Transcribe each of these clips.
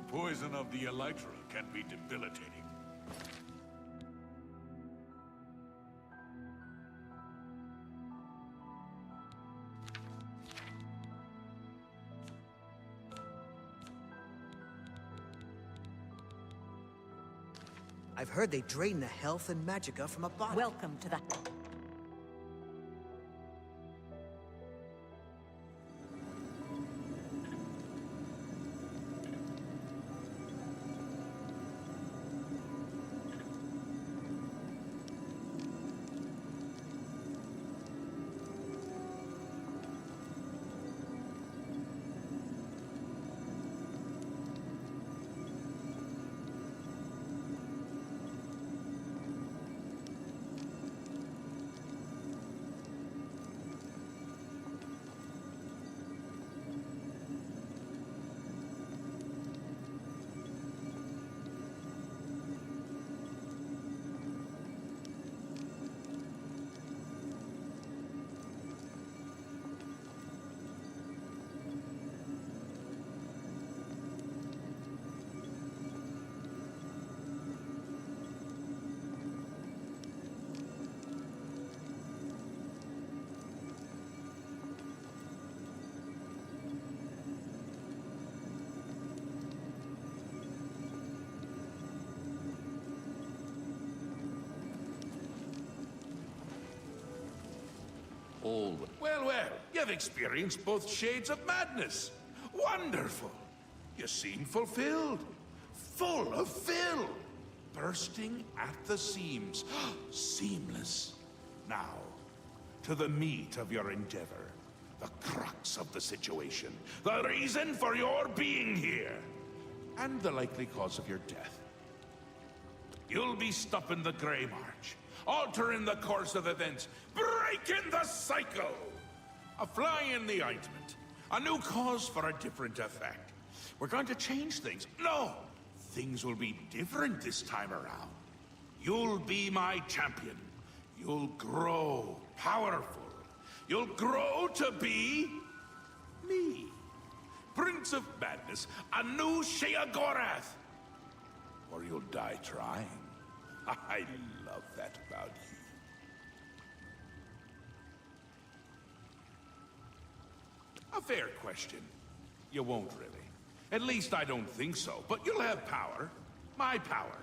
poison of the elytra can be debilitating. I've heard they drain the health and magicka from a body. Welcome to the... Well, you've experienced both shades of madness. Wonderful. You seem fulfilled. Full of fill. Bursting at the seams. Seamless. Now, to the meat of your endeavor. The crux of the situation. The reason for your being here. And the likely cause of your death. You'll be stopping the Grey March. Altering the course of events. Breaking the cycle! A fly in the ointment. A new cause for a different effect. We're going to change things. No! Things will be different this time around. You'll be my champion. You'll grow powerful. You'll grow to be... me. Prince of Madness. A new Sheogorath. Or you'll die trying. I love that about you. A fair question. You won't really. At least I don't think so, but you'll have power. My power.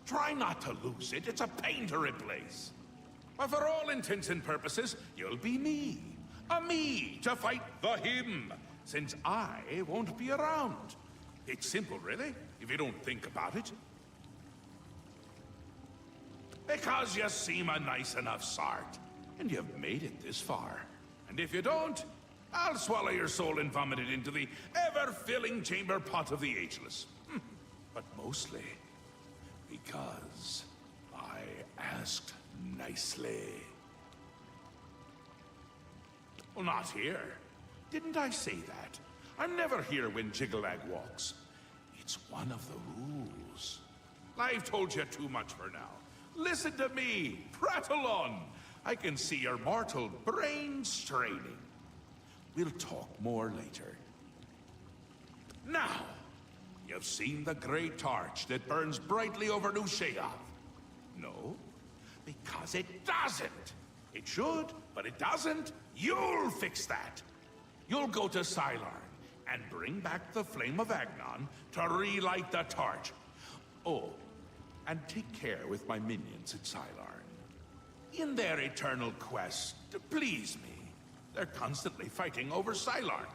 Try not to lose it. It's a pain to replace. But for all intents and purposes, you'll be me. A me to fight the him, since I won't be around. It's simple, really, if you don't think about it. Because you seem a nice enough sort, and you've made it this far. And if you don't, I'll swallow your soul and vomit it into the ever-filling chamber pot of the ageless. But mostly because I asked nicely. Well, not here. Didn't I say that? I'm never here when Jiggalag walks. It's one of the rules. I've told you too much for now. Listen to me. Prattle on. I can see your mortal brain straining. We'll talk more later. Now, you've seen the great torch that burns brightly over New Sheoth. No, because it doesn't. It should, but it doesn't. You'll fix that. You'll go to Sylarn and bring back the Flame of Agnon to relight the torch. Oh, and take care with my minions at Sylarn. In their eternal quest to please me, they're constantly fighting over Sylarn.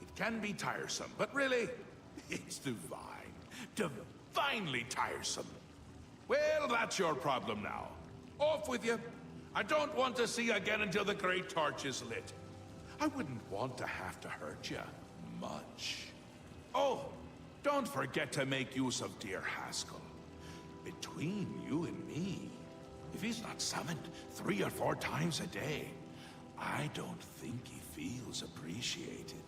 It can be tiresome, but really, it's divine. Divinely tiresome. Well, that's your problem now. Off with you. I don't want to see you again until the great torch is lit. I wouldn't want to have to hurt you much. Oh, don't forget to make use of dear Haskell. Between you and me, if he's not summoned 3 or 4 times a day, I don't think he feels appreciated.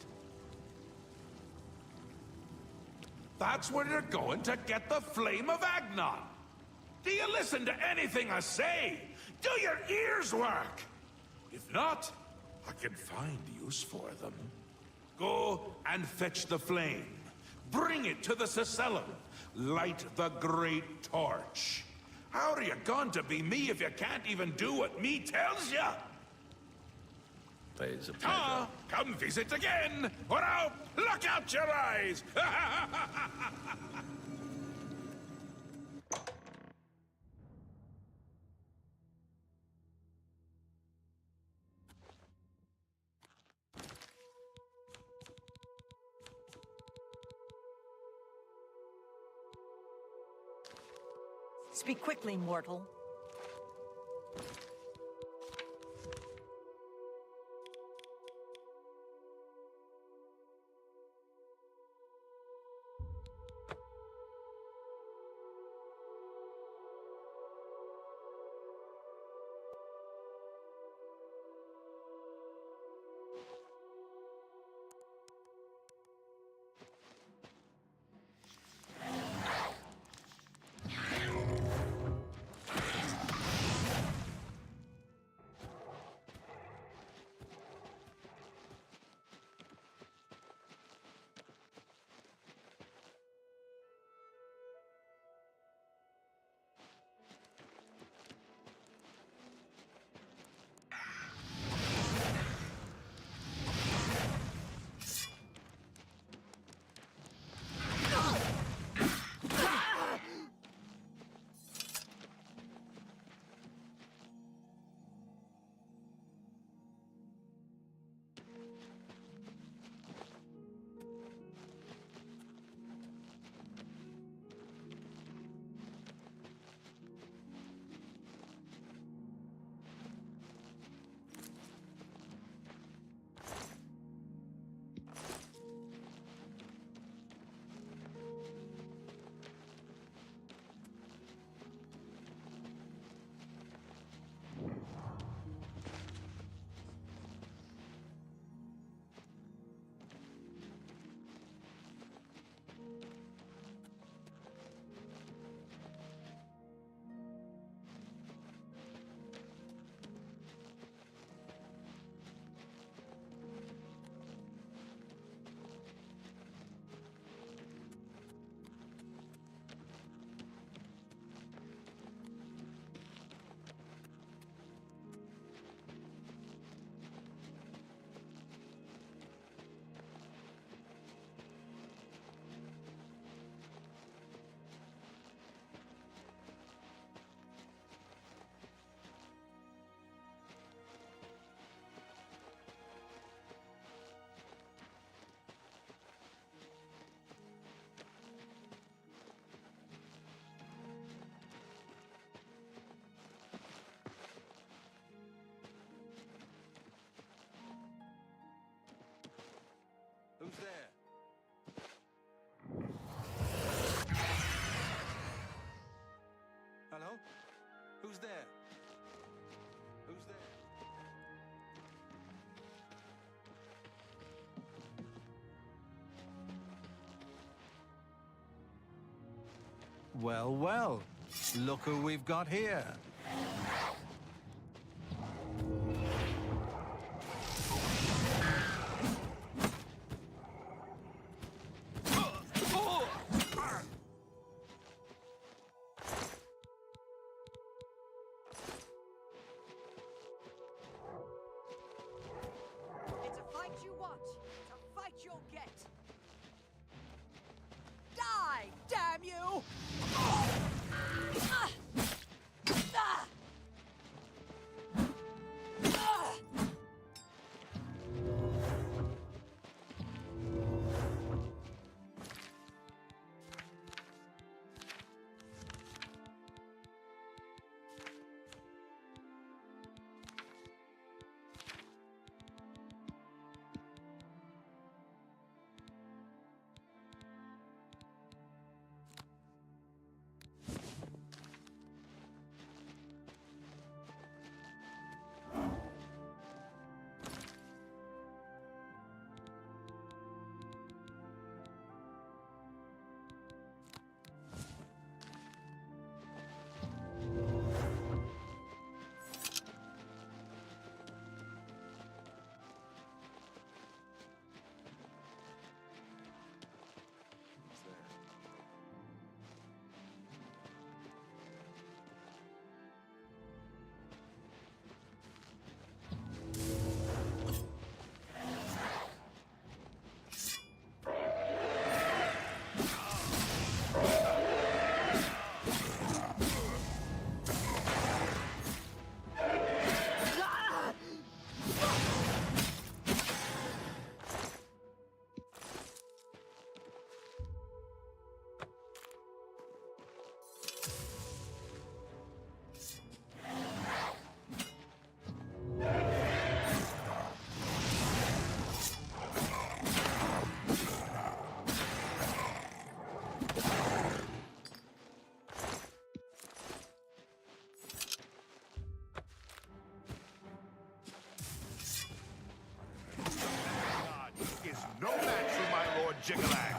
That's where you're going to get the Flame of Agnon. Do you listen to anything I say? Do your ears work? If not, I can find use for them. Go and fetch the flame. Bring it to the Sicellum. Light the great torch. How are you going to be me if you can't even do what me tells you? It's a pleasure. Ah, come visit again, or I'll pluck out your eyes! Speak quickly, mortal. Who's there? Hello? Who's there? Who's there? Well, well. Look who we've got here. It's a fight you want. It's a fight you'll get. Die, damn you! God is no match for my Lord Jigalag.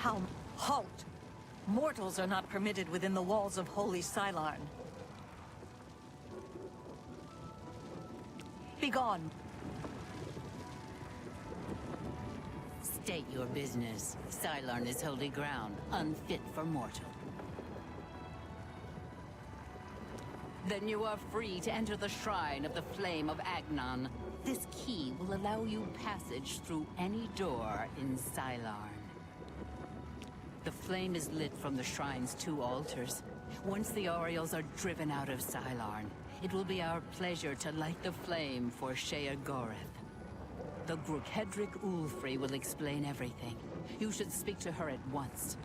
How? Halt! Mortals are not permitted within the walls of Holy Cylon. Begone! State your business. Cylon is holy ground, unfit for mortal. Then you are free to enter the shrine of the Flame of Agnon. This key will allow you passage through any door in Cylon. The flame is lit from the shrine's 2 altars. Once the Orioles are driven out of Cylon, it will be our pleasure to light the flame for Sheogorath. The Grukhedric Ulfri will explain everything. You should speak to her at once.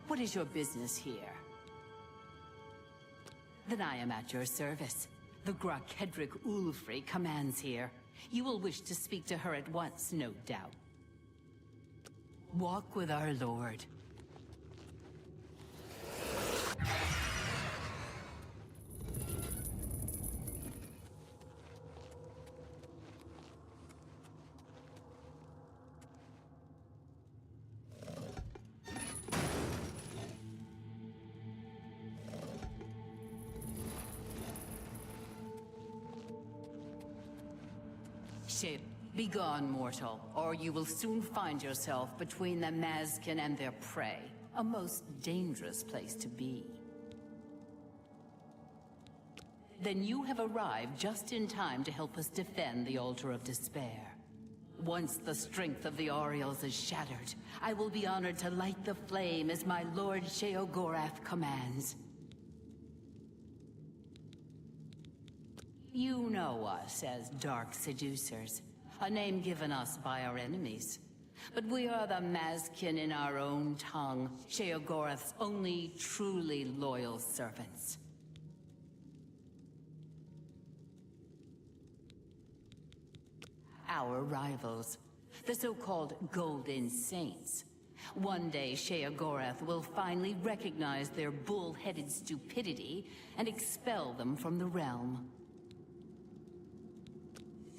What is your business here? Then I am at your service. The Grukhedric Ulfri commands here. You will wish to speak to her at once, no doubt. Walk with our lord. Begone, mortal, or you will soon find yourself between the Mazkin and their prey. A most dangerous place to be. Then you have arrived just in time to help us defend the Altar of Despair. Once the strength of the Orioles is shattered, I will be honored to light the flame as my Lord Sheogorath commands. You know us as Dark Seducers, a name given us by our enemies. But we are the Mazkin in our own tongue, Sheogorath's only truly loyal servants. Our rivals, the so-called Golden Saints. One day, Sheogorath will finally recognize their bull-headed stupidity and expel them from the realm.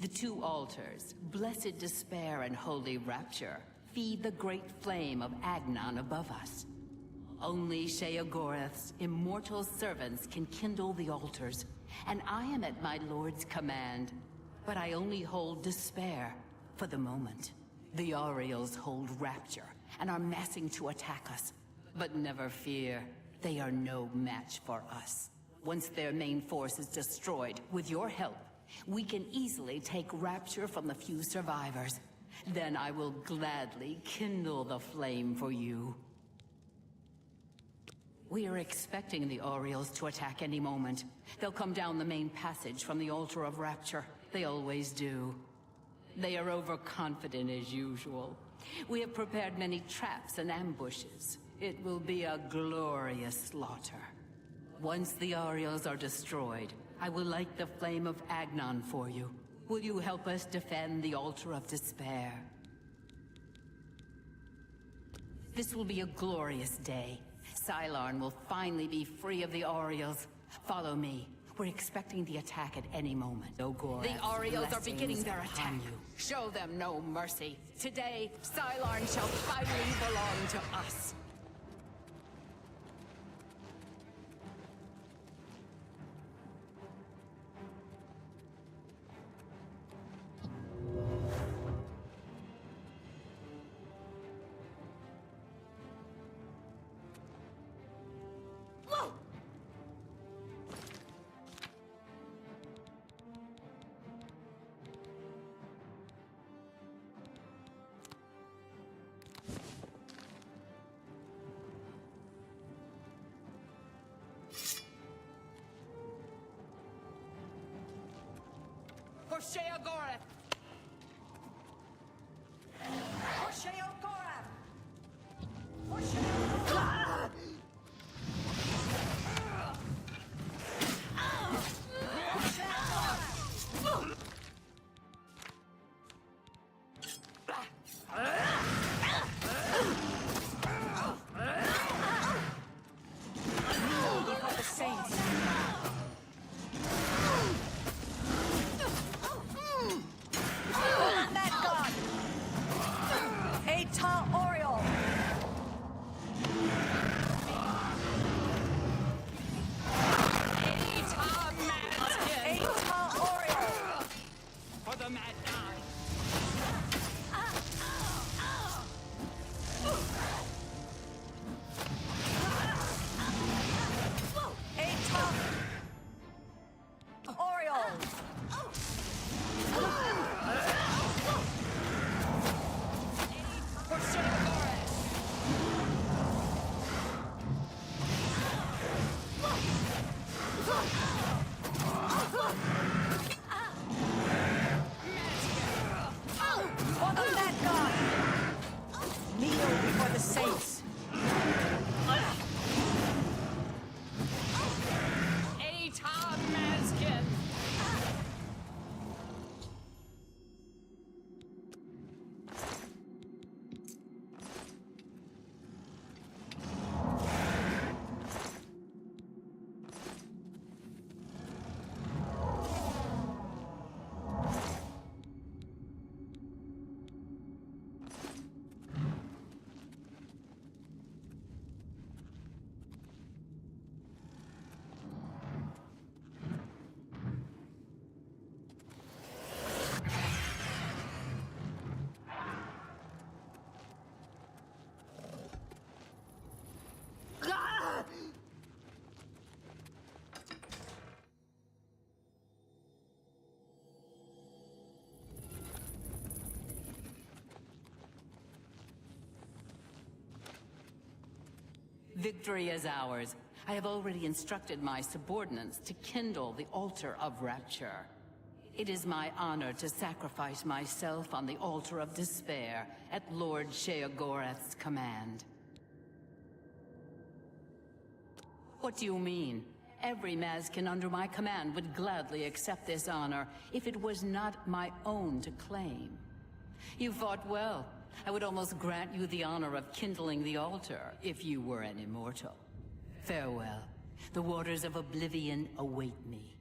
The two altars, Blessed Despair and Holy Rapture, feed the great flame of Agnon above us. Only Sheogorath's immortal servants can kindle the altars, and I am at my lord's command. But I only hold Despair for the moment. The Aureals hold Rapture and are massing to attack us. But never fear, they are no match for us. Once their main force is destroyed, with your help, we can easily take Rapture from the few survivors. Then I will gladly kindle the flame for you. We are expecting the Aureals to attack any moment. They'll come down the main passage from the Altar of Rapture. They always do. They are overconfident as usual. We have prepared many traps and ambushes. It will be a glorious slaughter. Once the Aureals are destroyed, I will light the flame of Agnon for you. Will you help us defend the Altar of Despair? This will be a glorious day. Sylarn will finally be free of the Aureals. Follow me. We're expecting the attack at any moment. Ogorath, the Aureals are beginning their attack. Show them no mercy. Today, Sylarn shall finally belong to us. For Sheogorath! For Sheogorath! For Sheogorath! For the Saints! Victory is ours. I have already instructed my subordinates to kindle the altar of rapture. It is my honor to sacrifice myself on the altar of despair at Lord Sheogorath's command. What do you mean? Every Mazkin under my command would gladly accept this honor if it was not my own to claim. You fought well. I would almost grant you the honor of kindling the altar if you were an immortal. Farewell. The waters of Oblivion await me.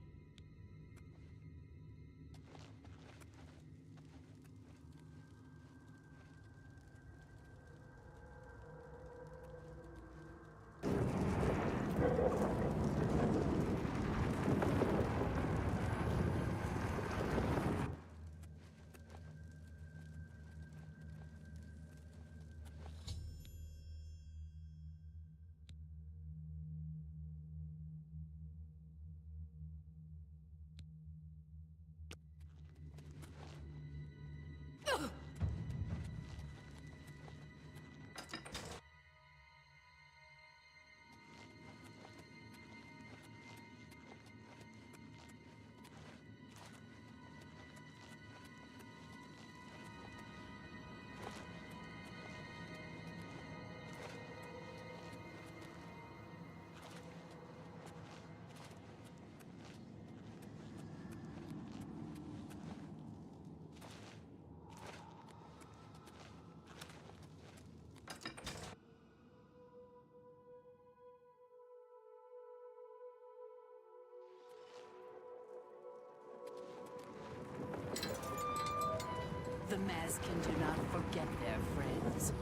The Mazkin do not forget their friends.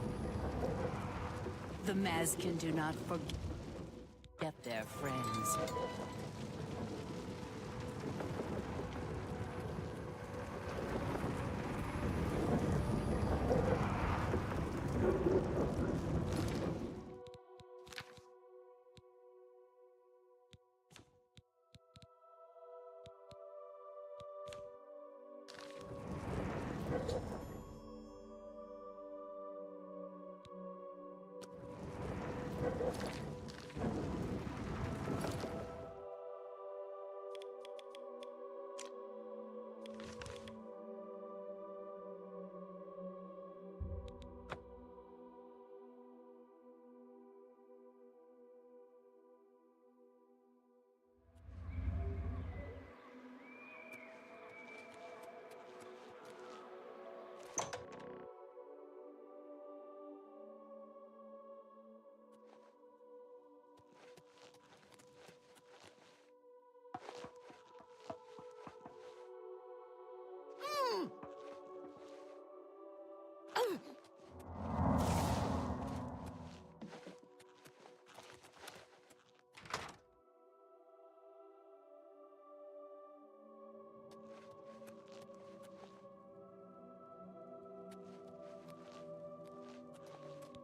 The Mazkin do not forget their friends.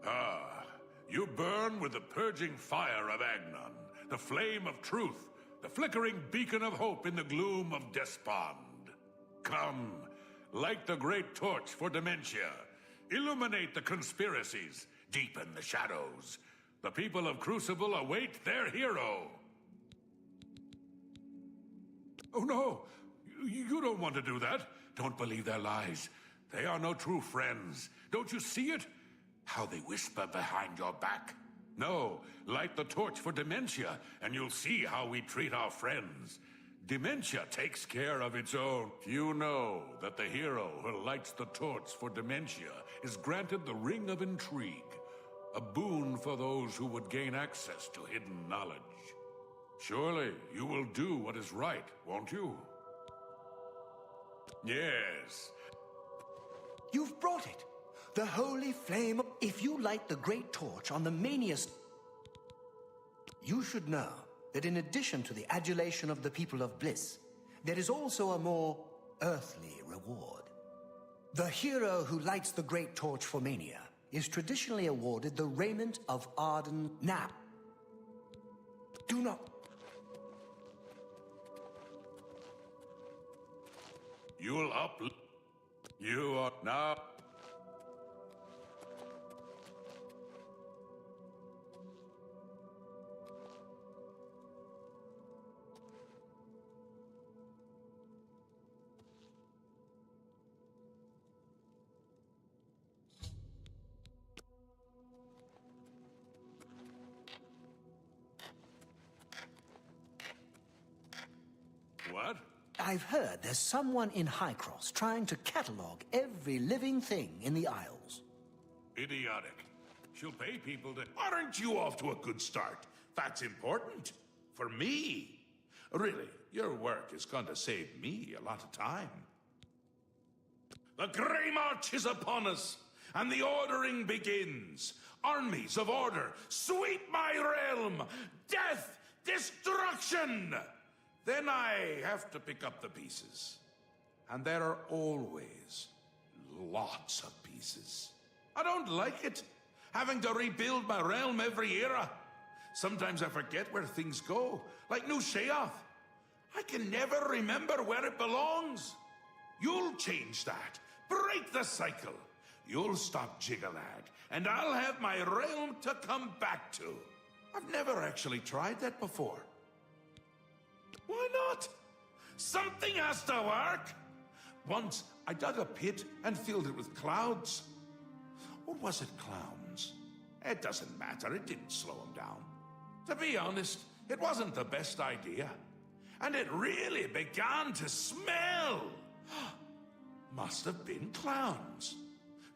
Ah, you burn with the purging fire of Agnon, the flame of truth, the flickering beacon of hope in the gloom of despond. Come, light the great torch for dementia. Illuminate the conspiracies, deepen the shadows. The people of Crucible await their hero. Oh no, you don't want to do that. Don't believe their lies. They are no true friends. Don't you see it? How they whisper behind your back. No, light the torch for dementia, and you'll see how we treat our friends. Dementia takes care of its own. You know that the hero who lights the torch for dementia is granted the Ring of Intrigue, a boon for those who would gain access to hidden knowledge. Surely you will do what is right, won't you? Yes. You've brought it. The holy flame. If you light the great torch on the maniest, you should know that in addition to the adulation of the people of Bliss, there is also a more earthly reward. The hero who lights the great torch for Mania is traditionally awarded the raiment of Arden. Now, do not. You'll up. You are now. What? I've heard there's someone in Highcross trying to catalog every living thing in the Isles. Idiotic. She'll pay people to... Aren't you off to a good start? That's important. For me. Really, your work is going to save me a lot of time. The Grey March is upon us, and the ordering begins. Armies of order, sweep my realm! Death! Destruction! Then I have to pick up the pieces. And there are always lots of pieces. I don't like it, having to rebuild my realm every era. Sometimes I forget where things go, like New Sheoth. I can never remember where it belongs. You'll change that. Break the cycle. You'll stop Jigalag, and I'll have my realm to come back to. I've never actually tried that before. Why not? Something has to work. Once, I dug a pit and filled it with clouds. Or was it clowns? It doesn't matter, it didn't slow them down. To be honest, it wasn't the best idea. And it really began to smell. Must have been clowns.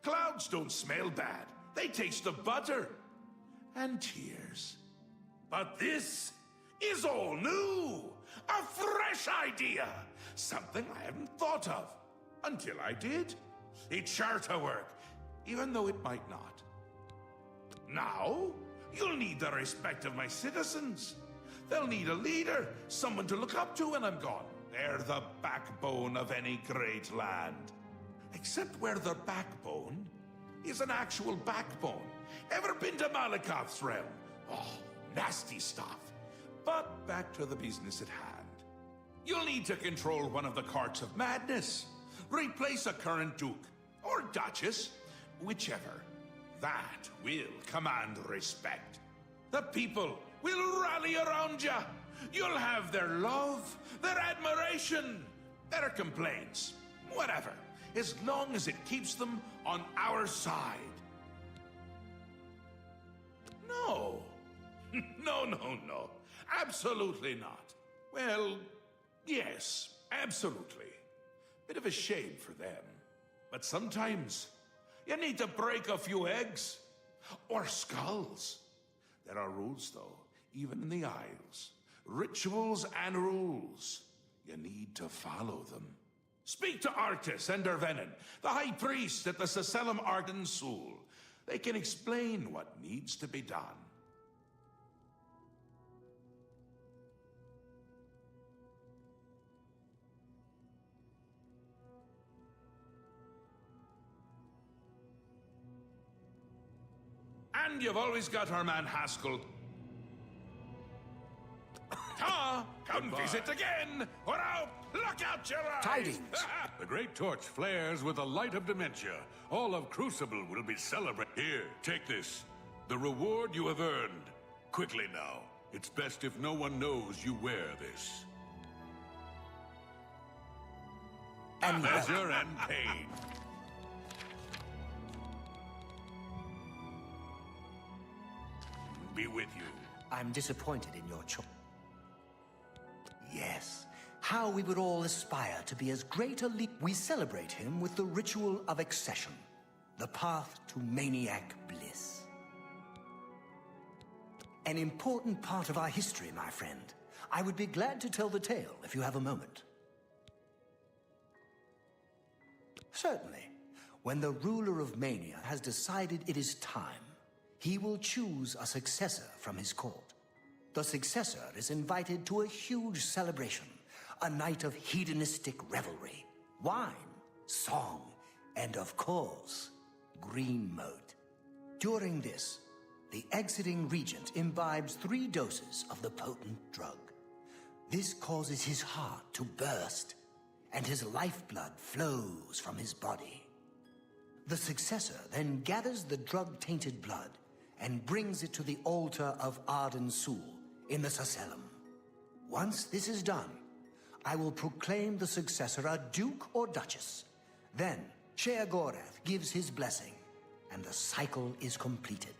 Clouds don't smell bad. They taste of butter. And tears. But this is all new. A fresh idea. Something I hadn't thought of. Until I did. It's sure to work. Even though it might not. Now, you'll need the respect of my citizens. They'll need a leader, someone to look up to when I'm gone. They're the backbone of any great land. Except where the backbone is an actual backbone. Ever been to Malakoth's realm? Oh, nasty stuff. But back to the business at hand. You'll need to control one of the Courts of Madness. Replace a current duke, or duchess, whichever. That will command respect. The people will rally around you. You'll have their love, their admiration, their complaints, whatever, as long as it keeps them on our side. No. No. Absolutely not. Well, yes, absolutely. Bit of a shame for them. But sometimes you need to break a few eggs. Or skulls. There are rules, though, even in the Isles. Rituals and rules. You need to follow them. Speak to Artis and Dervenin, the High Priest at the Sacelum Arden Sul. They can explain what needs to be done. And you've always got our man Haskell. Come visit again, or I'll pluck out your eyes! Tidings! The great torch flares with the light of dementia. All of Crucible will be celebrated. Here, take this. The reward you have earned. Quickly now. It's best if no one knows you wear this. And Pleasure and pain. Be with you. I'm disappointed in your choice. Yes, how we would all aspire to be as great a leader. We celebrate him with the ritual of accession, the path to maniac bliss. An important part of our history, my friend. I would be glad to tell the tale if you have a moment. Certainly. When the ruler of Mania has decided it is time, he will choose a successor from his court. The successor is invited to a huge celebration, a night of hedonistic revelry, wine, song, and of course, green moat. During this, the exiting regent imbibes 3 doses of the potent drug. This causes his heart to burst, and his lifeblood flows from his body. The successor then gathers the drug-tainted blood and brings it to the altar of Arden Sul in the Sacelum. Once this is done, I will proclaim the successor a duke or duchess. Then, Sheogorath gives his blessing, and the cycle is completed.